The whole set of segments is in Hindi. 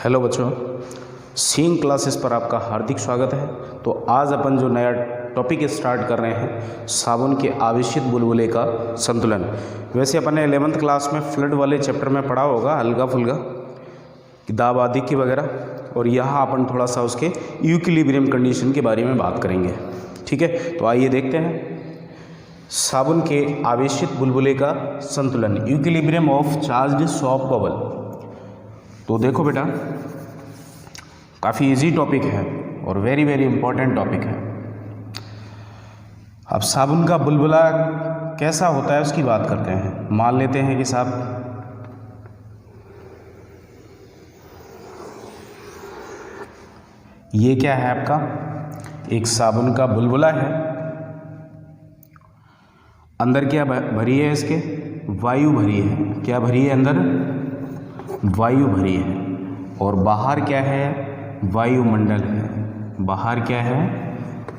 हेलो बच्चों, सीइंग क्लासेस पर आपका हार्दिक स्वागत है। तो आज अपन जो नया टॉपिक स्टार्ट कर रहे हैं, साबुन के आवेशित बुलबुले का संतुलन। वैसे अपन ने 11th क्लास में फ्लड वाले चैप्टर में पढ़ा होगा हल्का फुल्का, दाब आदिक्य वगैरह, और यहाँ अपन थोड़ा सा उसके इक्विलिब्रियम कंडीशन के बारे में बात करेंगे। ठीक है, तो आइए देखते हैं साबुन के आवेशित बुलबुले का संतुलन, equilibrium of charged soft bubble. तो देखो बेटा, काफ़ी इजी टॉपिक है और वेरी वेरी इंपॉर्टेंट टॉपिक है। अब साबुन का बुलबुला कैसा होता है उसकी बात करते हैं। मान लेते हैं कि साहब ये क्या है, आपका एक साबुन का बुलबुला है। अंदर क्या भरी है, इसके वायु भरी है। क्या भरी है? अंदर वायु भरी है। और बाहर क्या है? वायुमंडल है। बाहर क्या है?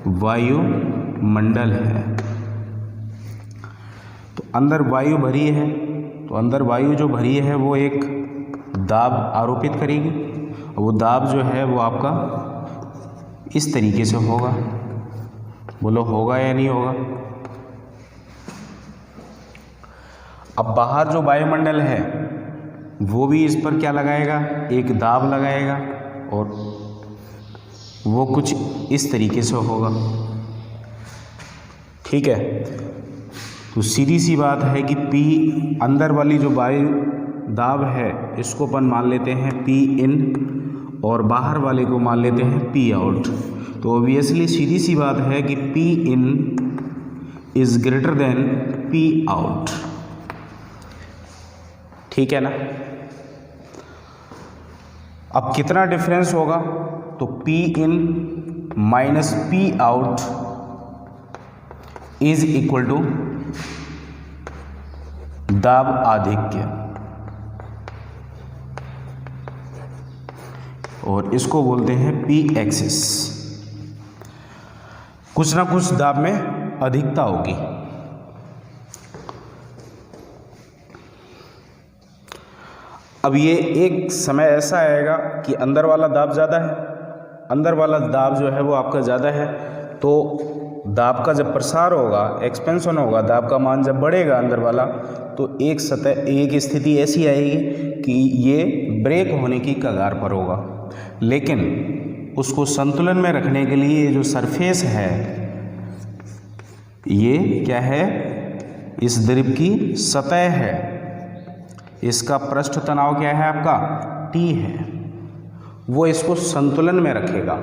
वायुमंडल है। तो अंदर वायु भरी है, तो अंदर वायु जो भरी है वो एक दाब आरोपित करेगी। वो दाब जो है वो आपका इस तरीके से होगा। बोलो होगा या नहीं होगा? अब बाहर जो वायुमंडल है वो भी इस पर क्या लगाएगा? एक दाब लगाएगा, और वो कुछ इस तरीके से होगा। ठीक है, तो सीधी सी बात है कि P अंदर वाली जो वायु दाब है इसको अपन मान लेते हैं P इन, और बाहर वाले को मान लेते हैं P आउट। तो ऑब्वियसली सीधी सी बात है कि P in is greater than P out. ठीक है ना? अब कितना डिफरेंस होगा? तो P in minus P out is equal to दाब आधिक्य, और इसको बोलते हैं P एक्सिस। कुछ ना कुछ दाब में अधिकता होगी। अब ये एक समय ऐसा आएगा कि अंदर वाला दाब ज़्यादा है, अंदर वाला दाब जो है वो आपका ज़्यादा है। तो दाब का जब प्रसार होगा, एक्सपेंशन होगा, दाब का मान जब बढ़ेगा अंदर वाला, तो एक स्थिति ऐसी आएगी कि ये ब्रेक होने की कगार पर होगा। लेकिन उसको संतुलन में रखने के लिए जो सरफेस है, ये क्या है? इस द्रव की सतह है। इसका पृष्ठ तनाव क्या है? आपका T है। वो इसको संतुलन में रखेगा,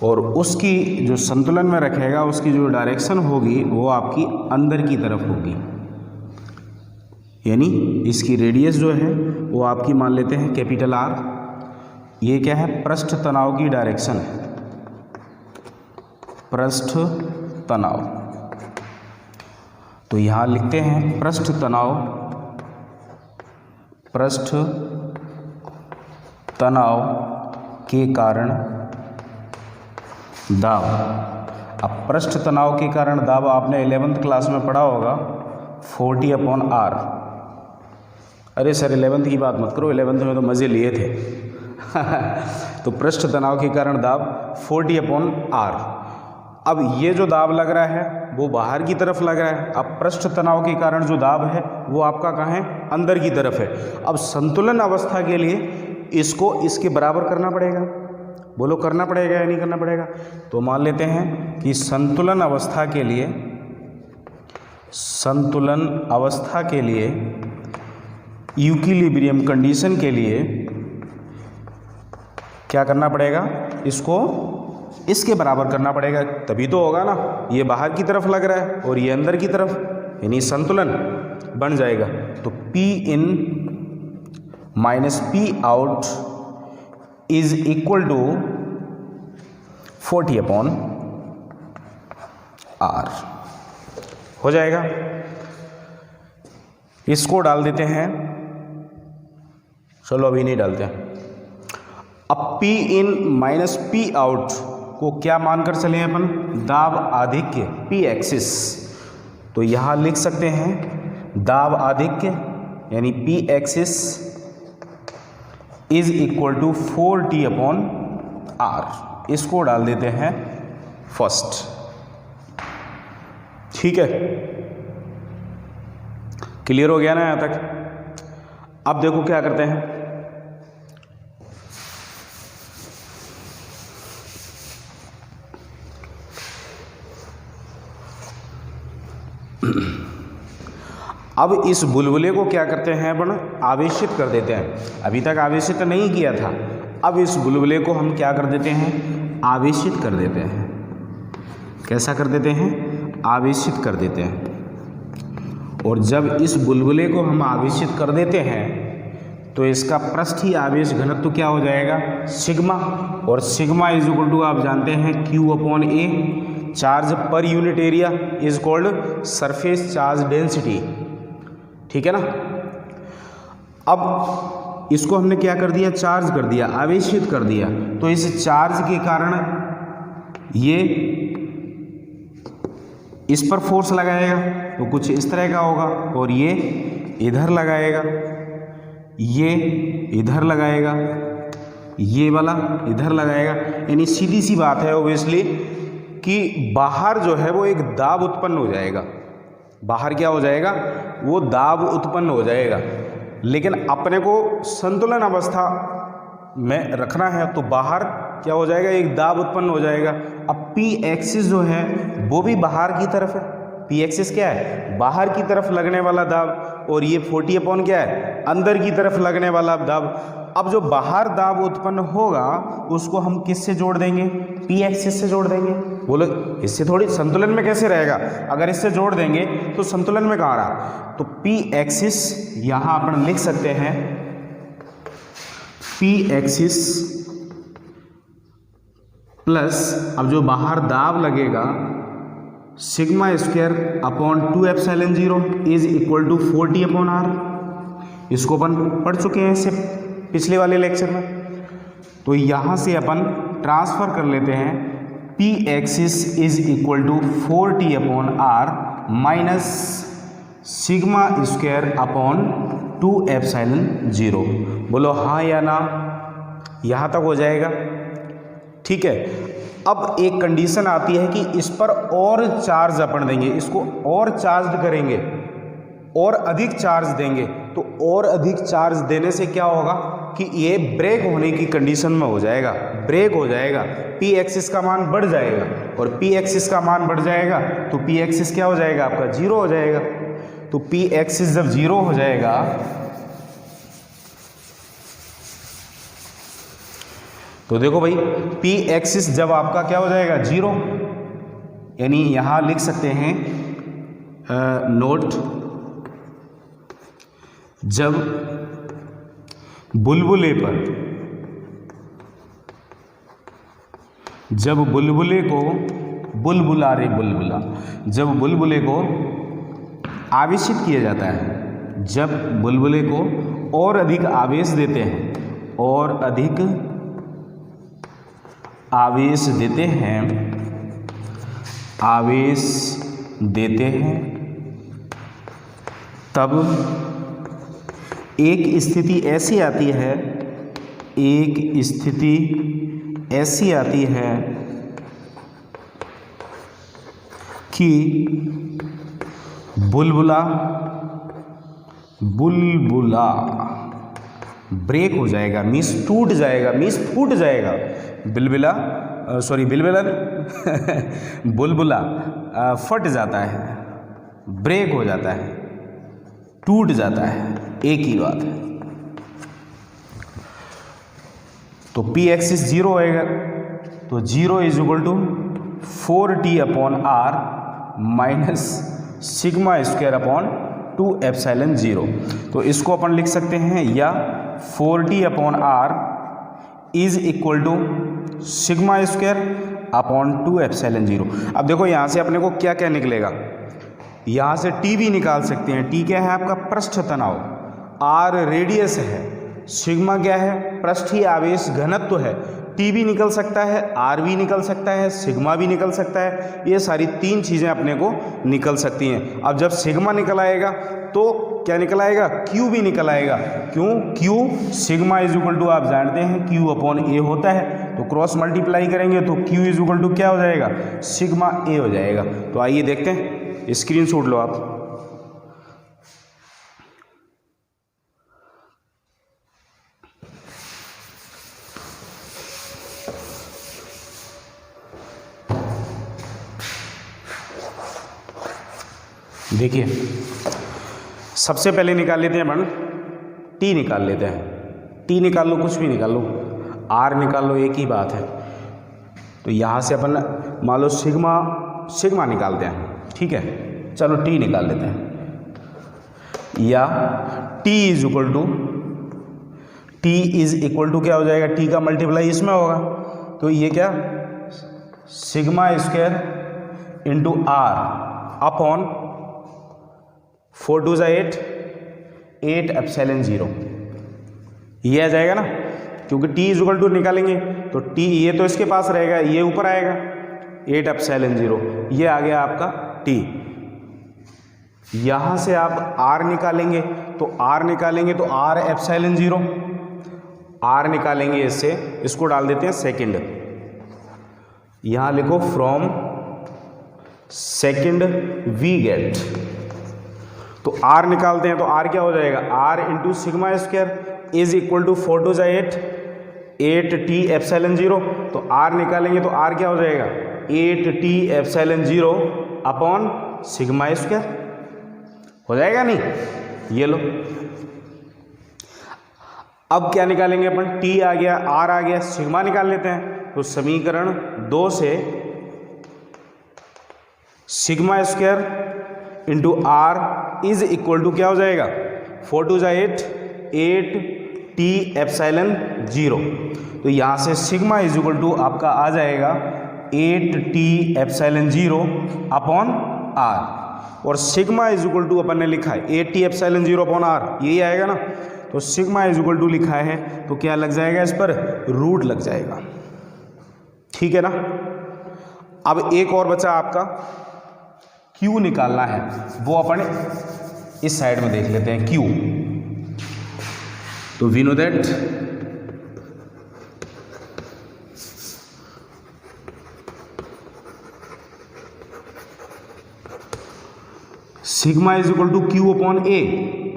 और उसकी जो संतुलन में रखेगा उसकी जो डायरेक्शन होगी वो आपकी अंदर की तरफ होगी। यानी इसकी रेडियस जो है वो आपकी मान लेते हैं कैपिटल R। ये क्या है? पृष्ठ तनाव की डायरेक्शन है, पृष्ठ तनाव। तो यहाँ लिखते हैं पृष्ठ तनाव, पृष्ठ तनाव के कारण दाब। अब पृष्ठ तनाव के कारण दाब आपने 11th क्लास में पढ़ा होगा 40/R। अरे सर 11th की बात मत करो, 11th में तो मज़े लिए थे। तो पृष्ठ तनाव के कारण दाब 40/R। अब ये जो दाब लग रहा है वो बाहर की तरफ लग रहा है। अब पृष्ठ तनाव के कारण जो दाब है वो आपका कहाँ है? अंदर की तरफ है। अब संतुलन अवस्था के लिए इसको इसके बराबर करना पड़ेगा। बोलो करना पड़ेगा या नहीं करना पड़ेगा? तो मान लेते हैं कि संतुलन अवस्था के लिए इक्विलिब्रियम कंडीशन के लिए क्या करना पड़ेगा? इसको इसके बराबर करना पड़ेगा, तभी तो होगा ना। ये बाहर की तरफ लग रहा है और ये अंदर की तरफ, यानी संतुलन बन जाएगा। तो P in minus P out is equal to 40/R हो जाएगा। इसको डाल देते हैं, चलो अभी नहीं डालते हैं। अब P in minus P out को क्या मानकर चले अपन? दाब आधिक्य, P एक्सिस। तो यहाँ लिख सकते हैं दाब आधिक्य यानी P axis is equal to 4t/r। इसको डाल देते हैं फर्स्ट। ठीक है, क्लियर हो गया ना यहां तक? अब देखो क्या करते हैं, अब इस बुलबुले को क्या करते हैं अपन, आवेशित कर देते हैं। अभी तक आवेशित नहीं किया था, अब इस बुलबुले को हम क्या कर देते हैं, आवेशित कर देते हैं। कैसा कर देते हैं, आवेशित कर देते हैं। और जब इस बुलबुले को हम आवेशित कर देते हैं तो इसका पृष्ठीय आवेश घनत्व क्या हो जाएगा, सिग्मा। और सिग्मा इज इक्वल टू आप जानते हैं Q/A, charge per unit area is called surface charge density. ठीक है ना। अब इसको हमने क्या कर दिया, चार्ज कर दिया, आवेशित कर दिया। तो इस चार्ज के कारण ये इस पर फोर्स लगाएगा तो कुछ इस तरह का होगा, और ये इधर लगाएगा, ये इधर लगाएगा, ये वाला इधर लगाएगा। यानी सीधी सी बात है ओब्वियसली कि बाहर जो है वो एक दाब उत्पन्न हो जाएगा। बाहर क्या हो जाएगा, वो दाब उत्पन्न हो जाएगा। लेकिन अपने को संतुलन अवस्था में रखना है तो बाहर क्या हो जाएगा, एक दाब उत्पन्न हो जाएगा। अब P एक्सिस जो है वो भी बाहर की तरफ है। P एक्सिस क्या है, बाहर की तरफ लगने वाला दाब, और ये 40 क्या है, अंदर की तरफ लगने वाला दाब। अब जो बाहर दाब उत्पन्न होगा उसको हम किससे जोड़ देंगे, P एक्सिस से जोड़ देंगे। बोलो इससे थोड़ी संतुलन में कैसे रहेगा, अगर इससे जोड़ देंगे तो संतुलन में कहाँ रहा। तो P एक्सिस यहाँ अपन लिख सकते हैं, P एक्सिस प्लस, अब जो बाहर दाब लगेगा sigma square upon 2ε0 is equal to 40/r। इसको अपन पढ़ चुके हैं इससे पिछले वाले लेक्चर में। तो यहाँ से अपन ट्रांसफर कर लेते हैं, P axis is equal to 4t/r minus sigma square upon 2ε0। बोलो हाँ या ना, यहाँ तक हो जाएगा। ठीक है। अब एक कंडीशन आती है कि इस पर और चार्ज अपन देंगे, इसको और चार्ज करेंगे, और अधिक चार्ज देंगे। तो और अधिक चार्ज देने से क्या होगा कि ये ब्रेक होने की कंडीशन में हो जाएगा, ब्रेक हो जाएगा। P एक्सिस का मान बढ़ जाएगा, और P एक्सिस का मान बढ़ जाएगा तो P एक्सिस क्या हो जाएगा, आपका 0 हो जाएगा। तो P एक्सिस जब 0 हो जाएगा तो देखो भाई, P एक्सिस जब आपका क्या हो जाएगा, 0, यानी यहां लिख सकते हैं नोट, जब बुलबुले को जब बुलबुले को आवेशित किया जाता है, जब बुलबुले को और अधिक आवेश देते हैं, और अधिक आवेश देते हैं, तब एक स्थिति ऐसी आती है कि बुलबुला ब्रेक हो जाएगा, मीन्स टूट जाएगा, मीन्स फूट जाएगा। बुलबुला फट जाता है, ब्रेक हो जाता है, टूट जाता है, एक ही बात है। तो P एक्सिस 0 होएगा, तो 0 is equal to 4t/r minus sigma square upon 2ε0। तो इसको अपन लिख सकते हैं, या 4t/r is equal to sigma square upon 2ε0। अब देखो यहाँ से अपने को क्या क्या निकलेगा, यहाँ से T भी निकाल सकते हैं। T क्या है आपका, पृष्ठ तनाव, R रेडियस है, सिग्मा क्या है, पृष्ठीय आवेश घनत्व है। T भी निकल सकता है, R भी निकल सकता है, सिग्मा भी निकल सकता है। ये सारी तीन चीज़ें अपने को निकल सकती हैं। अब जब सिग्मा निकल आएगा तो क्या निकल आएगा, Q भी निकल आएगा। क्यों? Q sigma is equal to आप जानते हैं Q अपॉन A होता है, तो क्रॉस मल्टीप्लाई करेंगे तो Q इज इक्वल टू क्या हो जाएगा, सिग्मा A हो जाएगा। तो आइए देखते हैं, स्क्रीनशॉट लो आप। देखिए सबसे पहले निकाल लेते हैं अपन T निकाल लेते हैं। T निकाल लो, कुछ भी निकाल लो, R निकाल लो, एक ही बात है। तो यहाँ से अपन मान लो सिग्मा निकालते हैं, ठीक है। चलो T निकाल लेते हैं, या T इज इक्वल टू क्या हो जाएगा, T का मल्टीप्लाई इसमें होगा, तो ये क्या sigma square into R upon 4 2 8 8 epsilon 0, ये आ जाएगा ना। क्योंकि T इज इक्वल टू निकालेंगे तो T ये तो इसके पास रहेगा, ये ऊपर आएगा 8 एप्सिलॉन 0, ये आ गया आपका T। यहाँ से आप R निकालेंगे तो R एप्सिलॉन 0, R निकालेंगे इससे, इसको डाल देते हैं सेकंड, यहाँ लिखो फ्रॉम सेकंड वी गेट। तो R निकालते हैं तो R क्या हो जाएगा, R into sigma square is equal to 4 2 8 8T epsilon 0। तो R निकालेंगे तो R क्या हो जाएगा, 8T epsilon 0 upon sigma square हो जाएगा नहीं। ये लो, अब क्या निकालेंगे अपन, T आ गया, R आ गया, सिग्मा निकाल लेते हैं। तो समीकरण 2 से sigma square into R is equal to क्या हो जाएगा, 4 2 8 8T एप्सिलॉन 0। तो यहाँ से सिग्मा इज इक्वल टू आपका आ जाएगा 8T एप्सिलॉन 0 अपॉन R, और सिग्मा इज इक्वल टू अपन ने लिखा है 8T एप्सिलॉन 0 अपॉन R, यही आएगा ना। तो सिग्मा इज इक्वल टू लिखा है तो क्या लग जाएगा, इस पर रूट लग जाएगा, ठीक है ना। अब एक और बचा आपका Q निकालना है, वो अपन इस साइड में देख लेते हैं Q। तो we know that sigma is equal to Q upon A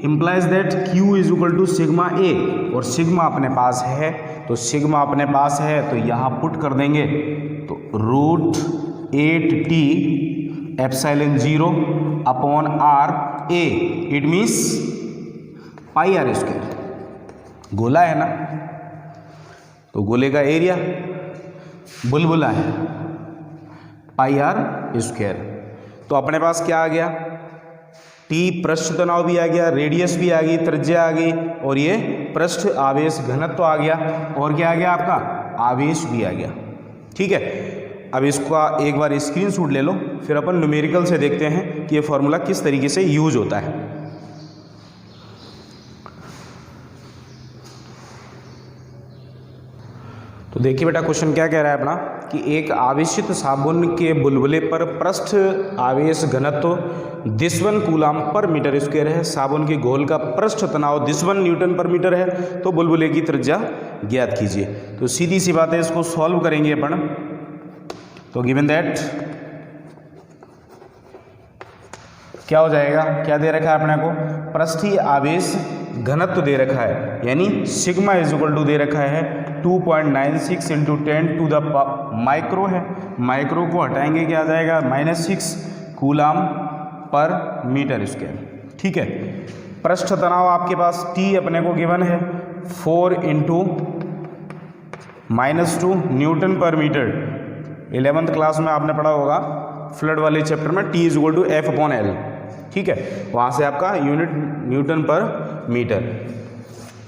implies that Q is equal to sigma A, और सिग्मा अपने पास है, तो सिग्मा अपने पास है तो यहाँ पुट कर देंगे, तो root 8T epsilon 0 upon R A, it means pi R square. गोला है ना, तो गोले का एरिया बुलबुला है पाई R स्क्वायर। तो अपने पास क्या आ गया, T पृष्ठ तनाव भी आ गया, रेडियस भी आ गई, त्रिज्या आ गई, और ये पृष्ठ आवेश घनत्व आ गया, और क्या आ गया आपका, आवेश भी आ गया, ठीक है। अब इसका एक बार स्क्रीनशॉट ले लो, फिर अपन न्यूमेरिकल से देखते हैं कि ये फॉर्मूला किस तरीके से यूज होता है। तो देखिए बेटा, क्वेश्चन क्या कह रहा है अपना कि एक आवेशित साबुन के बुलबुले पर पृष्ठ आवेश घनत्व 11 कूलाम पर मीटर स्क्वायर है, साबुन के घोल का पृष्ठ तनाव 11 न्यूटन पर मीटर है, तो बुलबुले की त्रिज्या ज्ञात कीजिए। तो सीधी सी बात है, इसको सॉल्व करेंगे अपन। तो गिवन दैट क्या हो जाएगा, क्या दे रखा है अपने को, पृष्ठीय आवेश घनत्व दे रखा है, यानी सिग्मा इज इक्वल टू दे रखा है 2.96 इंटू 10 टू द माइक्रो है, माइक्रो को हटाएंगे क्या आ जाएगा, -6 कूलाम पर मीटर स्क्वायर, ठीक है। पृष्ठ तनाव आपके पास T अपने को गिवन है 4 into -2 newton per metre. 11th class में आपने पढ़ा होगा फ्लड वाले चैप्टर में, T is equal to F upon L, ठीक है। वहाँ से आपका यूनिट न्यूटन पर मीटर।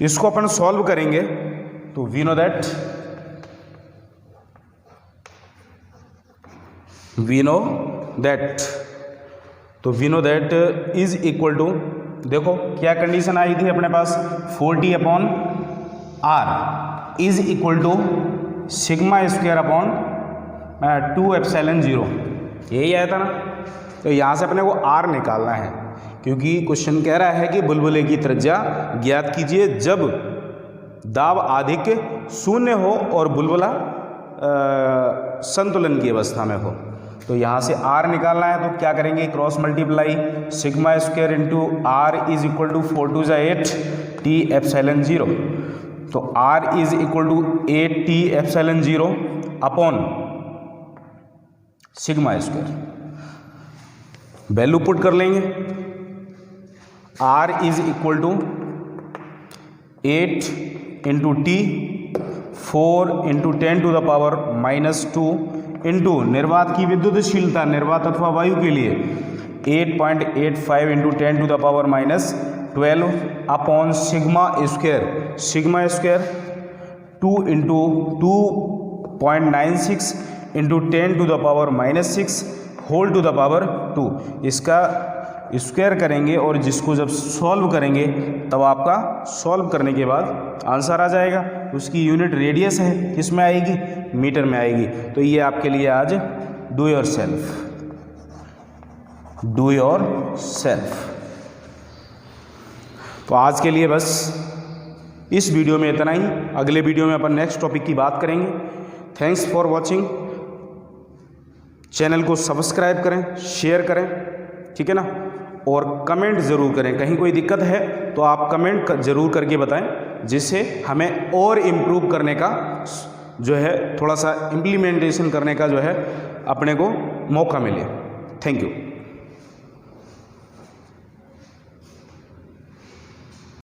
इसको अपन सॉल्व करेंगे तो वी नो दैट तो we know that is equal to, देखो क्या कंडीशन आई थी अपने पास, 40 upon R is equal to sigma square upon 2 epsilon 0, यही आया था ना। तो यहाँ से अपने को R निकालना है, क्योंकि क्वेश्चन कह रहा है कि बुलबुले की त्रिज्या ज्ञात कीजिए जब दाब अधिक शून्य हो और बुलबुला संतुलन की अवस्था में हो। तो यहाँ से R निकालना है तो क्या करेंगे, cross multiply sigma square into R is equal to 4 2 8 T epsilon 0। तो R is equal to 8 T epsilon 0 upon sigma square, value put कर लेंगे। R is equal to 8 into T 4 into 10 to the power -2 इंटू निर्वात की विद्युतशीलता निर्वात अथवा वायु के लिए 8.85 into 10 to the power -12 upon sigma square 2 into 2.96 into 10 to the power -6 whole to the power 2। इसका स्क्वायर करेंगे और जिसको जब सॉल्व करेंगे तब आपका सॉल्व करने के बाद आंसर आ जाएगा। उसकी यूनिट रेडियस है, किस में आएगी, मीटर में आएगी। तो ये आपके लिए आज डू योर सेल्फ। तो आज के लिए बस इस वीडियो में इतना ही। अगले वीडियो में अपन नेक्स्ट टॉपिक की बात करेंगे। Thanks for watching. चैनल को सब्सक्राइब करें, शेयर करें, ठीक है ना, और कमेंट ज़रूर करें। कहीं कोई दिक्कत है तो आप कमेंट ज़रूर करके बताएं, जिससे हमें और इम्प्रूव करने का जो है, थोड़ा सा इम्प्लीमेंटेशन करने का जो है अपने को मौका मिले। Thank you.